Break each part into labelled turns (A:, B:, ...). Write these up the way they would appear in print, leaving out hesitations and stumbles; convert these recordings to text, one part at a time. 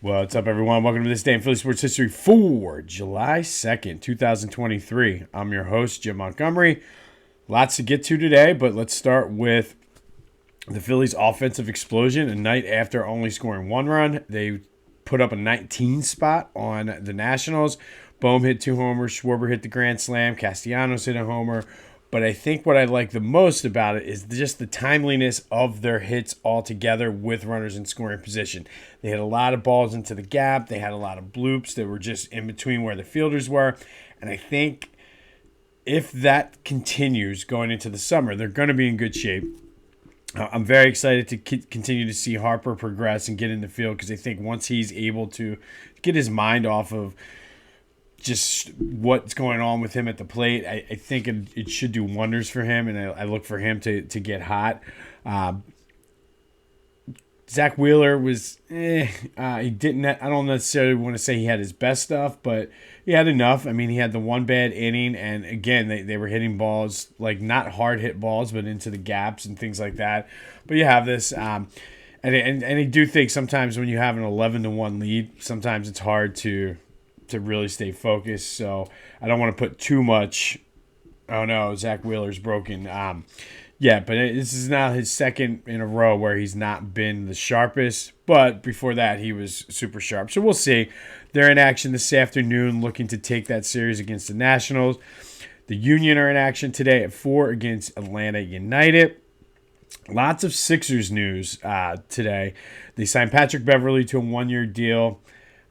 A: What's up, everyone? Welcome to this day in Philly sports history for July 2nd, 2023. I'm your host, Jim Montgomery. Lots to get to today, but let's start with the Phillies' offensive explosion. A night after only scoring one run, they put up a 19 spot on the Nationals. Bohm hit 2 homers. Schwarber hit the grand slam. Castellanos hit a homer. But I think what I like the most about it is just the timeliness of their hits altogether with runners in scoring position. They had a lot of balls into the gap. They had a lot of bloops that were just in between where the fielders were. And I think if that continues going into the summer, they're going to be in good shape. I'm very excited to continue to see Harper progress and get in the field because I think once he's able to get his mind off of just what's going on with him at the plate, I think it should do wonders for him, and I look for him to get hot. Zach Wheeler was, he didn't. I don't necessarily want to say he had his best stuff, but he had enough. I mean, he had the one bad inning, and again, they were hitting balls, like not hard hit balls, but into the gaps and things like that. But you have this, and I do think sometimes when you have an 11-1 lead, sometimes it's hard to really stay focused. So I don't want to put too much, oh no, Zach Wheeler's broken. Yeah, but this is now his second in a row where he's not been the sharpest. But before that, he was super sharp. So we'll see. They're in action this afternoon looking to take that series against the Nationals. The Union are in action today at 4 against Atlanta United. Lots of Sixers news today. They signed Patrick Beverley to a 1-year deal.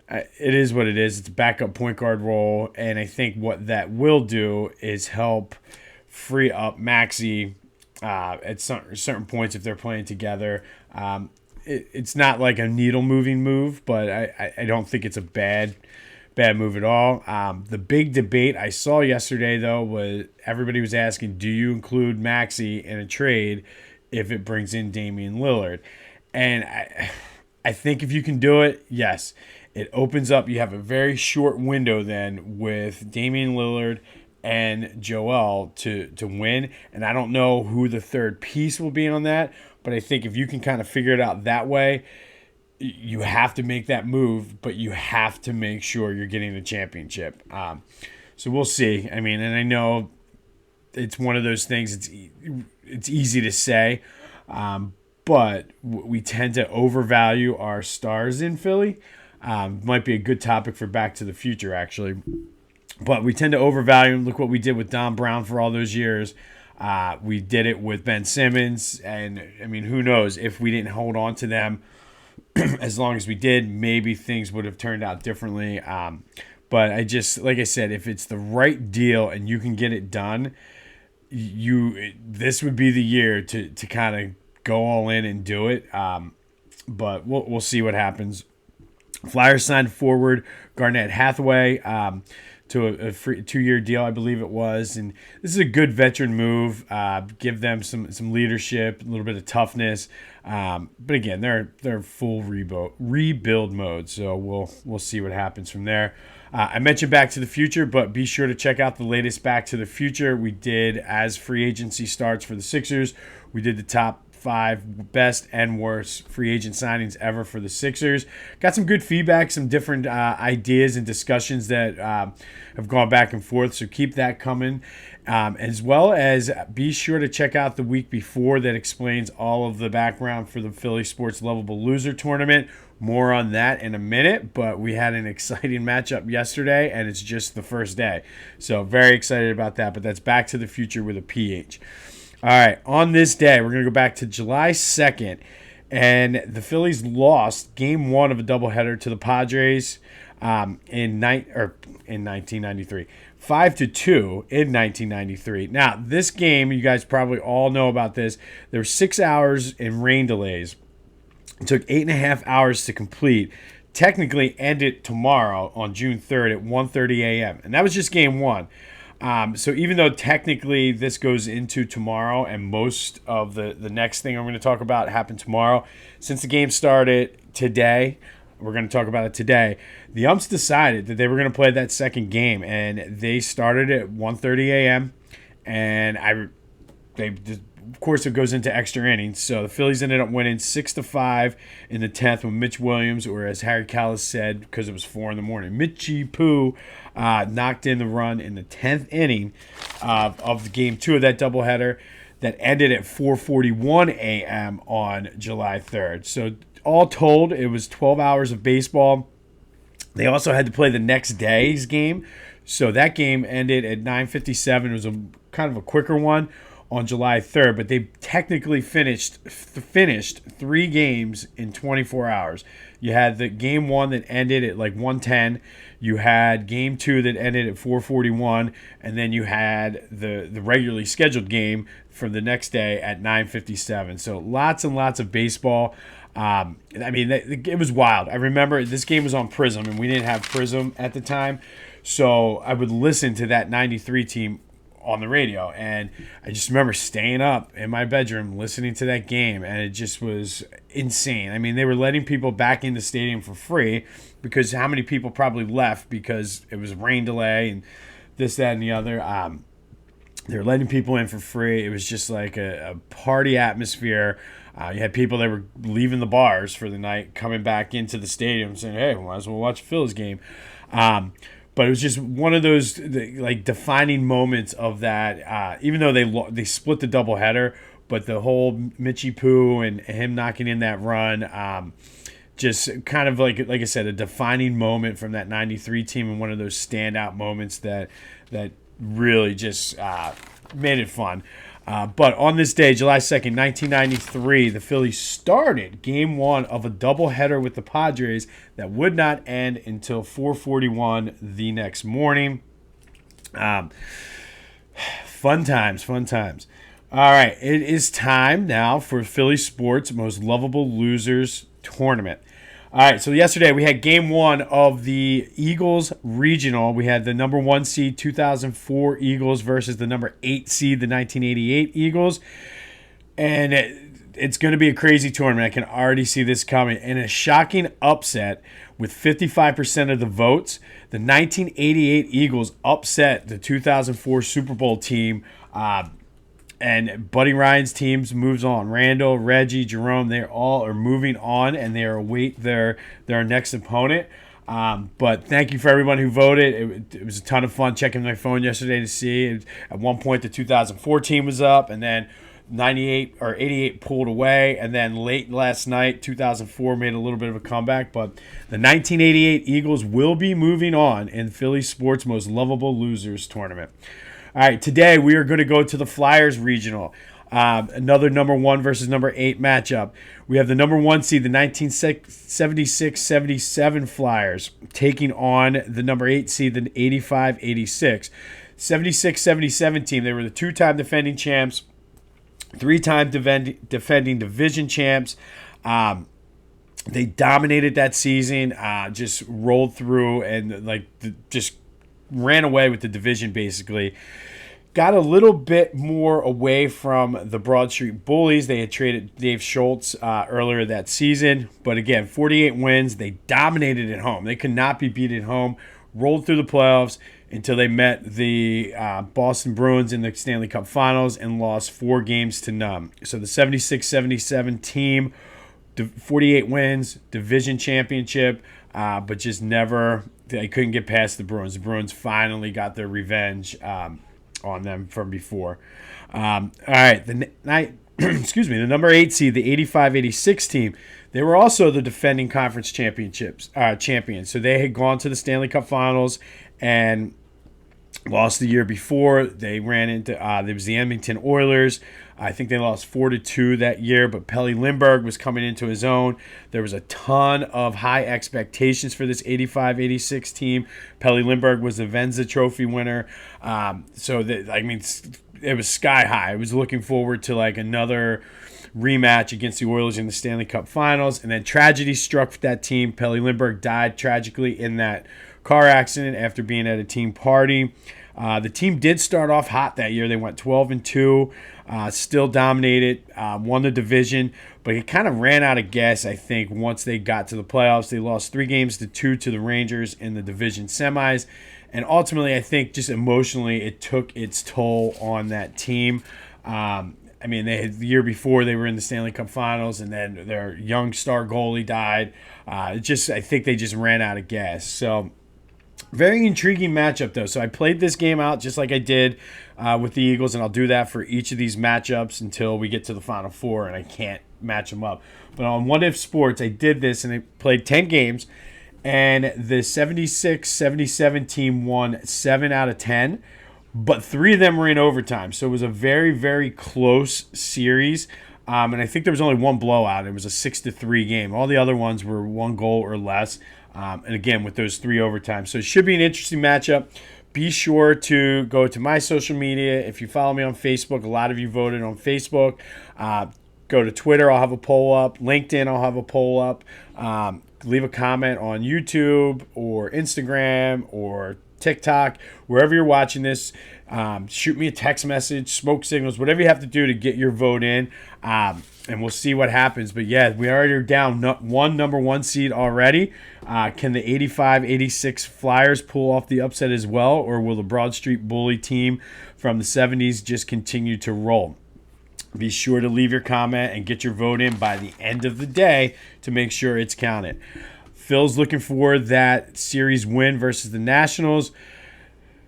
A: It is what it is. It's a backup point guard role, and I think what that will do is help free up Maxey at certain points if they're playing together. It's not like a needle-moving move, but I don't think it's a bad move at all. The big debate I saw yesterday, though, was everybody was asking, do you include Maxey in a trade if it brings in Damian Lillard? And I think if you can do it, yes. It opens up. You have a very short window then with Damian Lillard and Joel to win. And I don't know who the third piece will be on that, but I think if you can kind of figure it out that way, you have to make that move, but you have to make sure you're getting the championship. So we'll see. I mean, and I know it's one of those things. It's easy to say, but we tend to overvalue our stars in Philly. Might be a good topic for Back to the Future, actually. But we tend to overvalue. Look what we did with Don Brown for all those years. We did it with Ben Simmons. And, I mean, who knows? If we didn't hold on to them as long as we did, maybe things would have turned out differently. But like I said, if it's the right deal and you can get it done, this would be the year to kind of go all in and do it. But we'll see what happens. Flyers signed forward Garnett Hathaway to a free 2-year deal, I believe it was. And this is a good veteran move. Give them some leadership, a little bit of toughness. But again, they're full rebuild mode. So we'll see what happens from there. I mentioned Back to the Future, but be sure to check out the latest Back to the Future. We did, as free agency starts for the Sixers, we did the top 5 best and worst free agent signings ever for the Sixers. Got some good feedback, some different ideas and discussions that have gone back and forth, so keep that coming. As well as be sure to check out the week before that explains all of the background for the Philly Sports Lovable Loser Tournament. More on that in a minute, but we had an exciting matchup yesterday, and it's just the first day. So very excited about that, but that's Back to the Future with a PH. All right, on this day, we're going to go back to July 2nd, and the Phillies lost Game 1 of a doubleheader to the Padres in 1993, 5-2 in 1993. Now, this game, you guys probably all know about this. There were 6 hours in rain delays. It took 8.5 hours to complete. Technically ended tomorrow on June 3rd at 1:30 a.m., and that was just Game 1. So even though technically this goes into tomorrow and most of the next thing I'm going to talk about happened tomorrow, since the game started today, we're going to talk about it today, the umps decided that they were going to play that second game, and they started at 1:30 a.m. and they just of course, it goes into extra innings. So the Phillies ended up winning 6-5 in the 10th with Mitch Williams, or as Harry Callis said, because it was 4 in the morning, Mitchie Poo knocked in the run in the 10th inning of the game 2 of that doubleheader that ended at 4:41 a.m. on July 3rd. So all told, it was 12 hours of baseball. They also had to play the next day's game. So that game ended at 9:57. It was a kind of a quicker one on July 3rd, but they technically finished 3 games in 24 hours. You had the game 1 that ended at like 1:10. You had game 2 that ended at 4:41, and then you had the regularly scheduled game for the next day at 9:57. So lots and lots of baseball. I mean, it was wild. I remember this game was on Prism, and we didn't have Prism at the time, so I would listen to that 93 team on the radio, and I just remember staying up in my bedroom listening to that game, and it just was insane. I mean, they were letting people back in the stadium for free, because how many people probably left because it was a rain delay and this, that, and the other. They were letting people in for free. It was just like a party atmosphere. You had people that were leaving the bars for the night, coming back into the stadium saying, hey, we might as well watch a Phillies game. But it was just one of those like defining moments of that. Even though they split the doubleheader, but the whole Mitchie Poo and him knocking in that run, just kind of like I said, a defining moment from that 93 team, and one of those standout moments that really just made it fun. But on this day, July 2nd, 1993, the Phillies started game 1 of a doubleheader with the Padres that would not end until 4:41 the next morning. Fun times. All right, it is time now for Philly Sports Most Lovable Losers Tournament. All right, so yesterday we had game 1 of the Eagles Regional. We had the number 1 seed 2004 Eagles versus the number 8 seed, the 1988 Eagles. And it's going to be a crazy tournament. I can already see this coming. And a shocking upset with 55% of the votes. The 1988 Eagles upset the 2004 Super Bowl team. And Buddy Ryan's teams moves on. Randall, Reggie, Jerome, they all are moving on, and they are await their next opponent. But thank you for everyone who voted. It was a ton of fun checking my phone yesterday to see. At one point, the 2004 team was up, and then 98 or 88 pulled away, and then late last night, 2004 made a little bit of a comeback. But the 1988 Eagles will be moving on in Philly Sports Most Lovable Losers Tournament. All right, today we are going to go to the Flyers Regional. Another number 1 versus number 8 matchup. We have the number 1 seed, the 1976-77 Flyers, taking on the number 8 seed, the 85-86. 76-77 team, they were the 2-time defending champs, 3-time defending division champs. They dominated that season, just rolled through and just ran away with the division basically. Got a little bit more away from the Broad Street Bullies. They had traded Dave Schultz earlier that season. But again, 48 wins. They dominated at home. They could not be beat at home. Rolled through the playoffs until they met the Boston Bruins in the Stanley Cup Finals and lost 4-0. So the 76-77 team, 48 wins, division championship, but just never, they couldn't get past the Bruins. The Bruins finally got their revenge on them from before. All right, the number 8 seed, the 85-86 team, they were also the defending conference champions. So they had gone to the Stanley Cup Finals and lost the year before. They ran into there was the Edmonton Oilers. I think they lost 4-2 that year, but Pelle Lindbergh was coming into his own. There was a ton of high expectations for this 85-86 team. Pelle Lindbergh was the Vezina Trophy winner. It was sky high. I was looking forward to another rematch against the Oilers in the Stanley Cup Finals, and then tragedy struck that team. Pelle Lindbergh died tragically in that car accident after being at a team party. The team did start off hot that year. They went 12-2, still dominated, won the division, but it kind of ran out of gas, I think, once they got to the playoffs. They lost 3-2 to the Rangers in the division semis, and ultimately, I think just emotionally, it took its toll on that team. I mean, the year before they were in the Stanley Cup Finals, and then their young star goalie died. I think they just ran out of gas. So very intriguing matchup, though. So I played this game out just like I did with the Eagles, and I'll do that for each of these matchups until we get to the Final Four, and I can't match them up. But on What If Sports, I did this, and I played 10 games, and the 76-77 team won 7 out of 10, but 3 of them were in overtime. So it was a very, very close series. And I think there was only one blowout. It was a 6-3 game. All the other ones were 1 goal or less. And again, with those 3 overtimes. So it should be an interesting matchup. Be sure to go to my social media. If you follow me on Facebook, a lot of you voted on Facebook. Go to Twitter. I'll have a poll up. LinkedIn, I'll have a poll up. Leave a comment on YouTube or Instagram or TikTok, wherever you're watching this. Shoot me a text message, smoke signals, whatever you have to do to get your vote in, and we'll see what happens. But yeah, we already are down one number 1 seed already. Can the 85-86 Flyers pull off the upset as well, or will the Broad Street Bully team from the 70s just continue to roll? Be sure to leave your comment and get your vote in by the end of the day to make sure it's counted. Phil's looking for that series win versus the Nationals.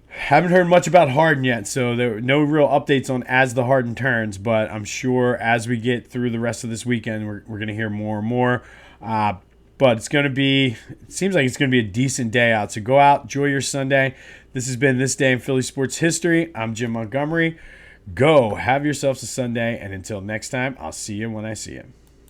A: Haven't heard much about Harden yet, so there are no real updates on as the Harden turns, but I'm sure as we get through the rest of this weekend, we're going to hear more and more. But it seems like it's going to be a decent day out. So go out, enjoy your Sunday. This has been This Day in Philly Sports History. I'm Jim Montgomery. Go have yourselves a Sunday, and until next time, I'll see you when I see you.